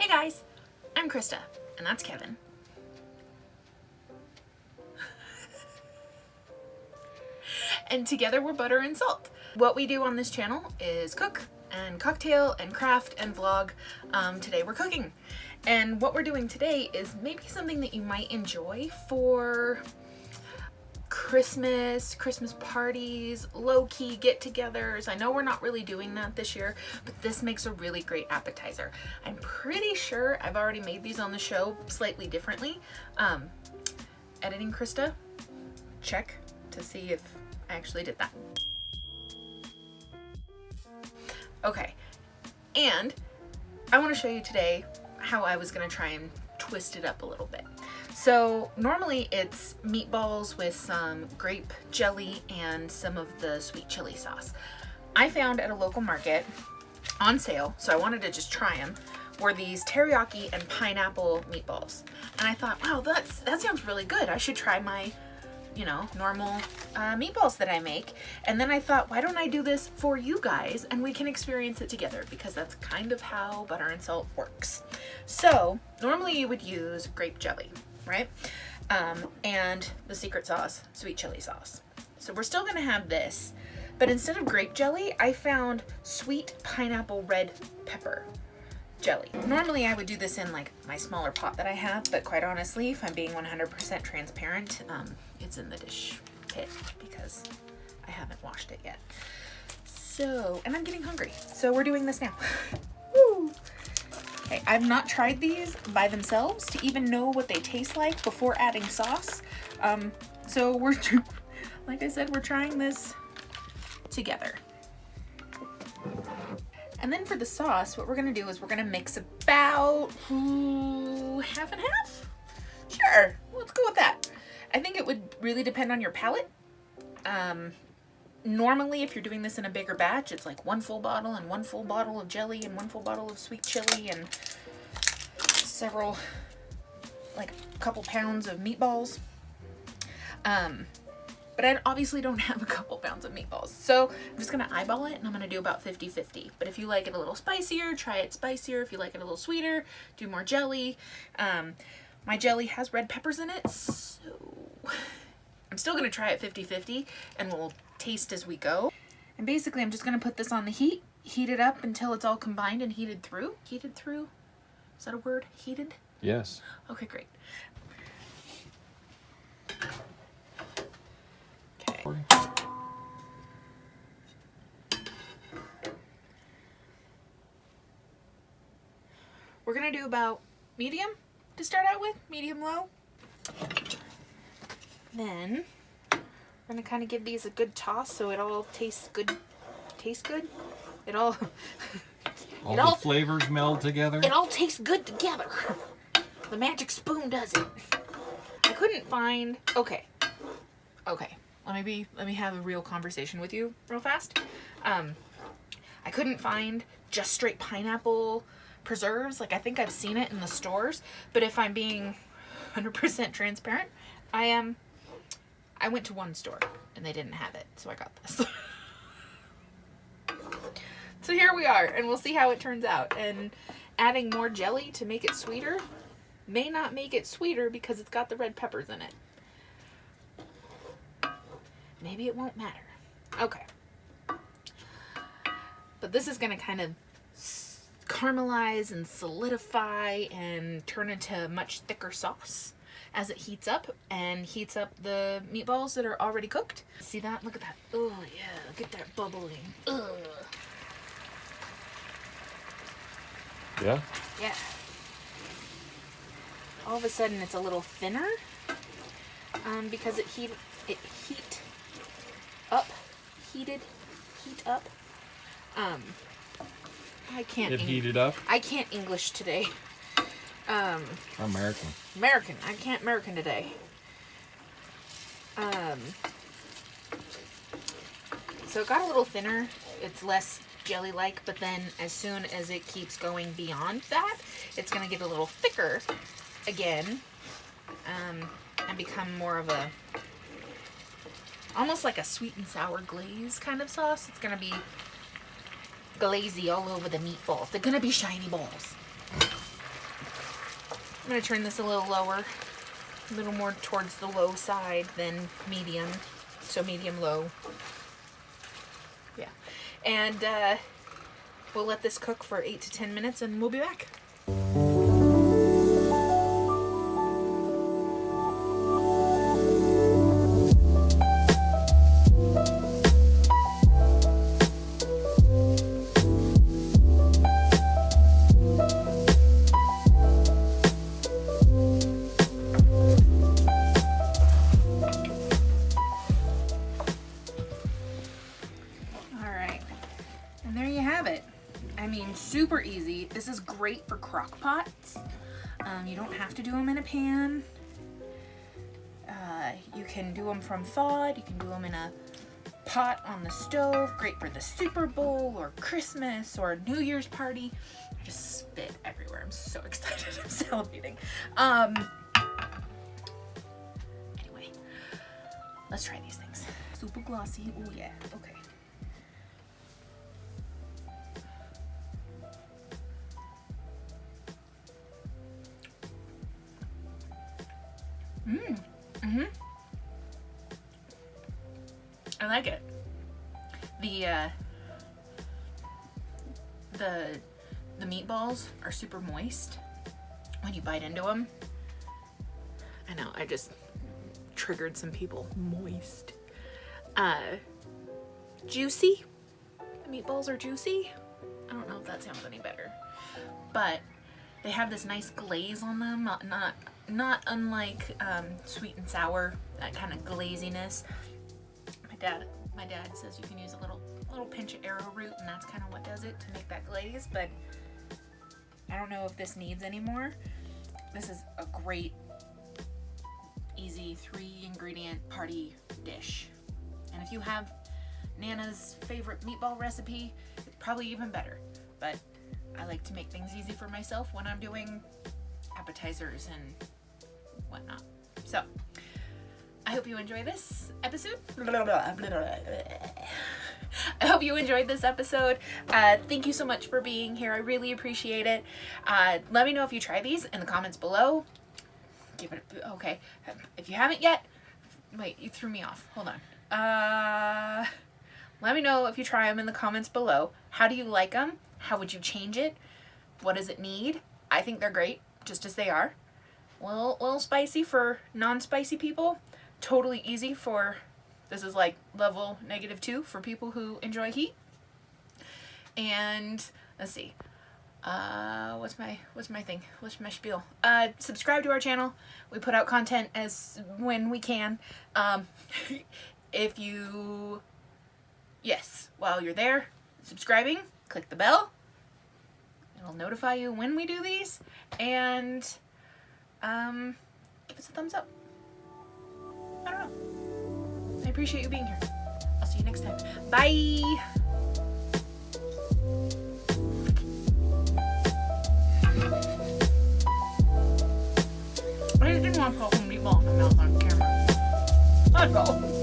Hey guys, I'm Krista, and that's Kevin. And together we're Butter and Salt. What we do on this channel is cook and cocktail and craft and vlog. Today we're cooking. And what we're doing today is maybe something that you might enjoy for Christmas parties, low-key get-togethers. I know we're not really doing that this year, but this makes a really great appetizer. I'm pretty sure I've already made these on the show slightly differently. Editing Krista, check to see if I actually did that. Okay, and I want to show you today how I was going to try and twist it up a little bit. So normally it's meatballs with some grape jelly and some of the sweet chili sauce. I found at a local market on sale, so I wanted to just try them, were these teriyaki and pineapple meatballs. And I thought, wow, that sounds really good. I should try my, normal meatballs that I make. And then I thought, why don't I do this for you guys and we can experience it together, because that's kind of how Butter and Salt works. So normally you would use grape jelly, right? And the secret sauce, sweet chili sauce. So we're still gonna have this, but instead of grape jelly, I found sweet pineapple red pepper jelly. Normally I would do this in like my smaller pot that I have, but quite honestly, if I'm being 100% transparent, it's in the dish pit because I haven't washed it yet. So, and I'm getting hungry, so we're doing this now. Woo! Okay, I've not tried these by themselves to even know what they taste like before adding sauce. So we're, like I said, we're trying this together. And then for the sauce, what we're gonna do is we're gonna mix about half and half? Sure, let's go with that. I think it would really depend on your palate. Normally, if you're doing this in a bigger batch, it's like 1 full bottle and 1 full bottle of jelly and 1 full bottle of sweet chili and several, like a couple pounds of meatballs. But I obviously don't have a couple pounds of meatballs. So I'm just gonna eyeball it and I'm gonna do about 50-50. But if you like it a little spicier, try it spicier. If you like it a little sweeter, do more jelly. My jelly has red peppers in it, so I'm still gonna try it 50-50 and we'll taste as we go. And basically I'm just gonna put this on the heat it up until it's all combined and heated through. Heated through? Is that a word? Heated? Yes. Okay, great. We're gonna do about medium to start out with, medium-low. Then we're gonna kind of give these a good toss so it all tastes good. It all the flavors meld together. It all tastes good together. The magic spoon does it. I couldn't find. Okay. Let me have a real conversation with you real fast. I couldn't find just straight pineapple preserves. Like, I think I've seen it in the stores, but if I'm being 100% transparent, I went to one store and they didn't have it, so I got this. So here we are, and we'll see how it turns out. And adding more jelly to make it sweeter may not make it sweeter because it's got the red peppers in it. Maybe it won't matter. Okay. But this is gonna kind of caramelize and solidify and turn into much thicker sauce as it heats up and heats up the meatballs that are already cooked. See that? Look at that. Oh yeah, look at that bubbling. Ugh. Yeah? Yeah. All of a sudden it's a little thinner because it heat up. I can't. It heated up? I can't English today. American. I can't American today. So it got a little thinner. It's less jelly-like, but then as soon as it keeps going beyond that, it's going to get a little thicker again, and become more of a, almost like a sweet and sour glaze kind of sauce. It's going to be glazy all over the meatballs. They're going to be shiny balls. going to turn this a little lower, a little more towards the low side than medium. So medium-low. Yeah. And we'll let this cook for 8 to 10 minutes and we'll be back. Super easy. This is great for crock pots. You don't have to do them in a pan. You can do them from thawed. You can do them in a pot on the stove. Great for the Super Bowl or Christmas or New Year's party. I just spit everywhere. I'm so excited. I'm salivating. Anyway, let's try these things. Super glossy. Oh yeah. Okay. I like it. The meatballs are super moist when you bite into them. I know, I just triggered some people. Moist. Juicy. The meatballs are juicy. I don't know if that sounds any better. But they have this nice glaze on them, not unlike sweet and sour, that kind of glaziness. My dad says you can use a little pinch of arrowroot, and that's kind of what does it to make that glaze. But I don't know if this needs any more. This is a great, easy 3-ingredient party dish. And if you have Nana's favorite meatball recipe, it's probably even better. But I like to make things easy for myself when I'm doing appetizers and whatnot. So, I hope you enjoy this episode. I hope you enjoyed this episode. Thank you so much for being here. I really appreciate it. Let me know if you try these in the comments below. Give it a, okay. If you haven't yet, wait, you threw me off. Hold on. Let me know if you try them in the comments below. How do you like them? How would you change it? What does it need? I think they're great, just as they are. A little spicy for non-spicy people. Totally easy for, this is like level -2 for people who enjoy heat. And let's see. What's my thing? What's my spiel? Subscribe to our channel. We put out content as when we can. While you're there subscribing, click the bell. It'll notify you when we do these, and give us a thumbs up. I don't know. I appreciate you being here. I'll see you next time. Bye. I didn't want to put some meatball in my mouth on camera. Let's go.